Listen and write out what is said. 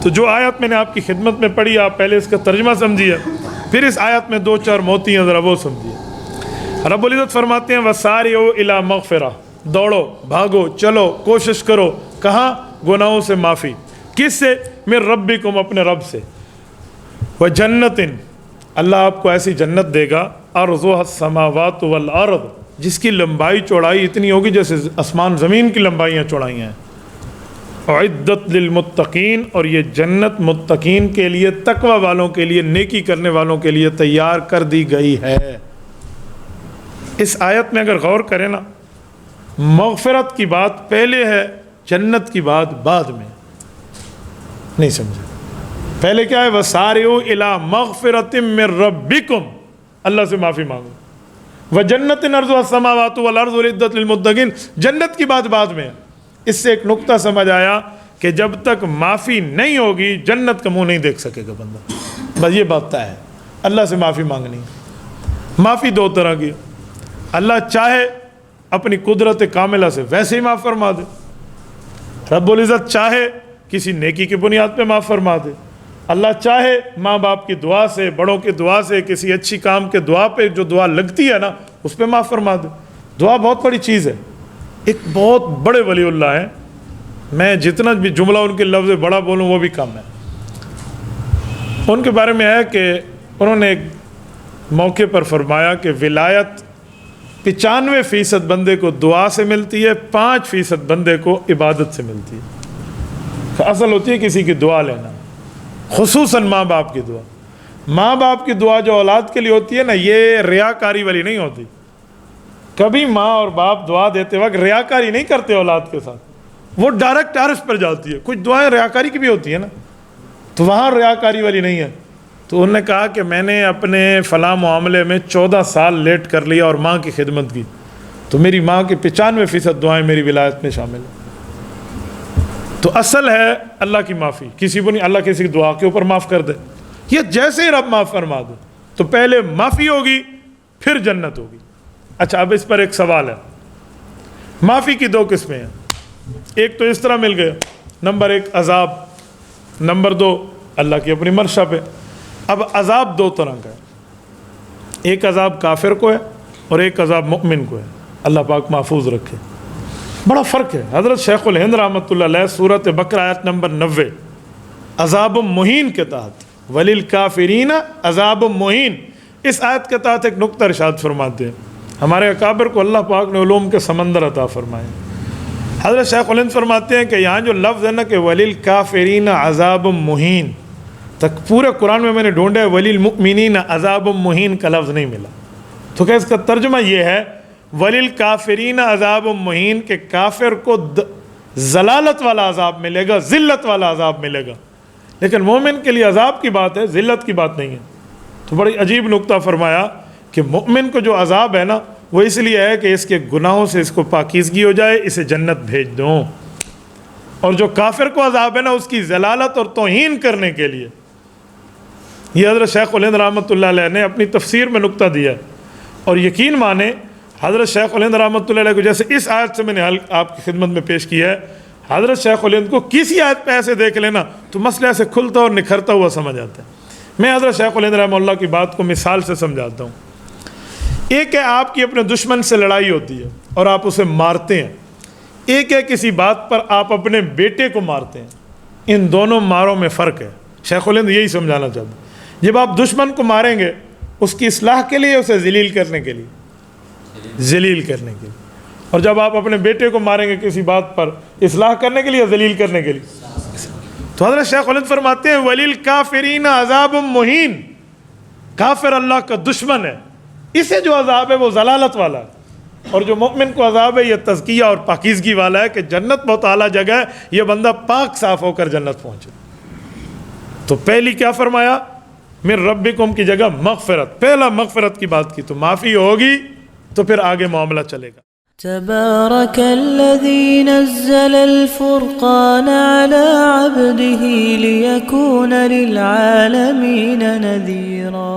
تو جو آیت میں نے آپ کی خدمت میں پڑھی آپ پہلے اس کا ترجمہ سمجھیے، پھر اس آیت میں 2-4 موتی ہیں ذرا وہ سمجھیے۔ رب العزت فرماتے ہیں وَسَارِعُوا إِلَىٰ مَغْفِرَةٍ، دوڑو، بھاگو، چلو، کوشش کرو، کہاں؟ گناہوں سے معافی۔ کس سے؟ مِن ربکم، اپنے رب سے۔ وَجَنَّةٍ، اللہ آپ کو ایسی جنت دے گا، عرضها السماوات والارض، جس کی لمبائی چوڑائی اتنی ہوگی جیسے آسمان زمین کی لمبائیاں چوڑائیاں ہیں۔ اعدت للمتقین، اور یہ جنت متقین کے لیے، تقوی والوں کے لیے، نیکی کرنے والوں کے لیے تیار کر دی گئی ہے۔ اس آیت میں اگر غور کریں نا، مغفرت کی بات پہلے ہے، جنت کی بات بعد میں۔ نہیں سمجھے؟ پہلے کیا ہے؟ وَسَارِعُوا إِلَىٰ مَغْفِرَةٍ مِّن رَبِّكُمْ، اللہ سے معافی مانگو۔ وَجَنَّةٍ عَرْضُهَا السَّمَاوَاتُ وَالْأَرْضُ اُعِدَّتْ لِلْمُتَّقِينَ، جنت کی بات بعد میں ہے۔ اس سے ایک نقطہ سمجھ آیا کہ جب تک معافی نہیں ہوگی جنت کا منہ نہیں دیکھ سکے گا بندہ، بس یہ بات طے ہے۔ اللہ سے معافی مانگنی ہے۔ معافی 2 طرح کی، اللہ چاہے اپنی قدرت کاملہ سے ویسے ہی معاف فرما دے، رب العزت چاہے کسی نیکی کی بنیاد پہ معاف فرما دے، اللہ چاہے ماں باپ کی دعا سے، بڑوں کی دعا سے، کسی اچھی کام کے دعا پہ جو دعا لگتی ہے نا اس پہ معاف فرما دے۔ دعا بہت بڑی چیز ہے۔ ایک بہت بڑے ولی اللہ ہیں، میں جتنا بھی جملہ ان کے لفظ بڑا بولوں وہ بھی کم ہے۔ ان کے بارے میں ہے کہ انہوں نے ایک موقع پر فرمایا کہ ولایت 95% بندے کو دعا سے ملتی ہے، 5% بندے کو عبادت سے ملتی ہے۔ اصل ہوتی ہے کسی کی دعا لینا، خصوصاً ماں باپ کی دعا۔ ماں باپ کی دعا جو اولاد کے لیے ہوتی ہے نا، یہ ریاکاری والی نہیں ہوتی۔ کبھی ماں اور باپ دعا دیتے وقت ریاکاری نہیں کرتے اولاد کے ساتھ، وہ ڈائریکٹ عرش پر جاتی ہے۔ کچھ دعائیں ریاکاری کی بھی ہوتی ہیں نا، تو وہاں ریاکاری والی نہیں ہے۔ تو انہوں نے کہا کہ میں نے اپنے فلاں معاملے میں 14 سال لیٹ کر لیا اور ماں کی خدمت کی، تو میری ماں کی 95% دعائیں میری ولایت میں شامل ہیں۔ تو اصل ہے اللہ کی معافی، کسی کو نہیں، اللہ کسی کی دعا کے اوپر معاف کر دے، یہ جیسے ہی رب معاف فرما دے تو پہلے معافی ہوگی پھر جنت ہوگی۔ اچھا، اب اس پر ایک سوال ہے۔ معافی کی 2 قسمیں ہیں، ایک تو اس طرح مل گیا، نمبر 1 عذاب، نمبر 2 اللہ کی اپنی مرشا پہ۔ اب عذاب 2 طرح کا ہے، ایک عذاب کافر کو ہے اور ایک عذاب مؤمن کو ہے، اللہ پاک محفوظ رکھے۔ بڑا فرق ہے۔ حضرت شیخ الہند رحمۃ اللہ علیہ سورۃ بقرہ آیت نمبر 90 عذاب مہین کے تحت، وَلِلْكَافِرِينَ عذاب مہین، اس آیت کے تحت ایک نقطہ ارشاد فرماتے ہیں۔ ہمارے اکابر کو اللہ پاک نے علوم کے سمندر عطا فرمائے۔ حضرت شیخ الہند فرماتے ہیں کہ یہاں جو لفظ ہے نا کہ وَلِلْكَافِرِينَ عذاب مہین، تک پورے قرآن میں نے ڈھونڈا ہے وَلِلْمُؤْمِنِينَ عذاب مہین کا لفظ نہیں ملا، تو کہ اس کا ترجمہ یہ ہے وَلِلْكَافِرِينَ عذاب مہین، کہ کافر کو ذلالت والا عذاب ملے گا، ذلت والا عذاب ملے گا، لیکن مومن کے لیے عذاب کی بات ہے، ذلت کی بات نہیں ہے۔ تو بڑی عجیب نقطہ فرمایا کہ مومن کو جو عذاب ہے نا وہ اس لیے ہے کہ اس کے گناہوں سے اس کو پاکیزگی ہو جائے، اسے جنت بھیج دوں، اور جو کافر کو عذاب ہے نا اس کی ذلالت اور توہین کرنے کے لیے۔ یہ حضرت شیخ الہند رحمۃ اللہ علیہ نے اپنی تفسیر میں نقطہ دیا ہے، اور یقین مانے حضرت شیخ الہند رحمۃ اللہ علیہ کو جیسے اس آیت سے میں نے آپ کی خدمت میں پیش کیا ہے، حضرت شیخ الہند کو کسی آیت پہ ایسے دیکھ لینا تو مسئلہ ایسے کھلتا اور نکھرتا ہوا سمجھ آتا ہے۔ میں حضرت شیخ الہند رحمہ اللہ کی بات کو مثال سے سمجھاتا ہوں۔ ایک ہے آپ کی اپنے دشمن سے لڑائی ہوتی ہے اور آپ اسے مارتے ہیں، ایک ہے کسی بات پر آپ اپنے بیٹے کو مارتے ہیں، ان دونوں ماروں میں فرق ہے۔ شیخ الہند یہی سمجھانا چاہتے ہیں، جب آپ دشمن کو ماریں گے اس کی اصلاح کے لیے، اسے ذلیل کرنے کے لیے، ذلیل کرنے کے لیے، اور جب آپ اپنے بیٹے کو ماریں گے کسی بات پر اصلاح کرنے کے لیے، ذلیل کرنے کے لیے۔ تو حضرت شیخ الہند فرماتے ہیں وَلِلْكَافِرِينَ عذاب مہین، کافر اللہ کا دشمن ہے، اسے جو عذاب ہے وہ ضلالت والا ہے، اور جو مؤمن کو عذاب ہے یہ تزکیہ اور پاکیزگی والا ہے کہ جنت بہت اعلیٰ جگہ ہے، یہ بندہ پاک صاف ہو کر جنت پہنچے۔ تو پہلی کیا فرمایا؟ من ربکم کی جگہ مغفرت، پہلا مغفرت کی بات کی، تو معافی ہوگی تو پھر آگے معاملہ چلے گا۔ تبارك الذي نزل الفرقان على عبده ليكون للعالمين نذيرا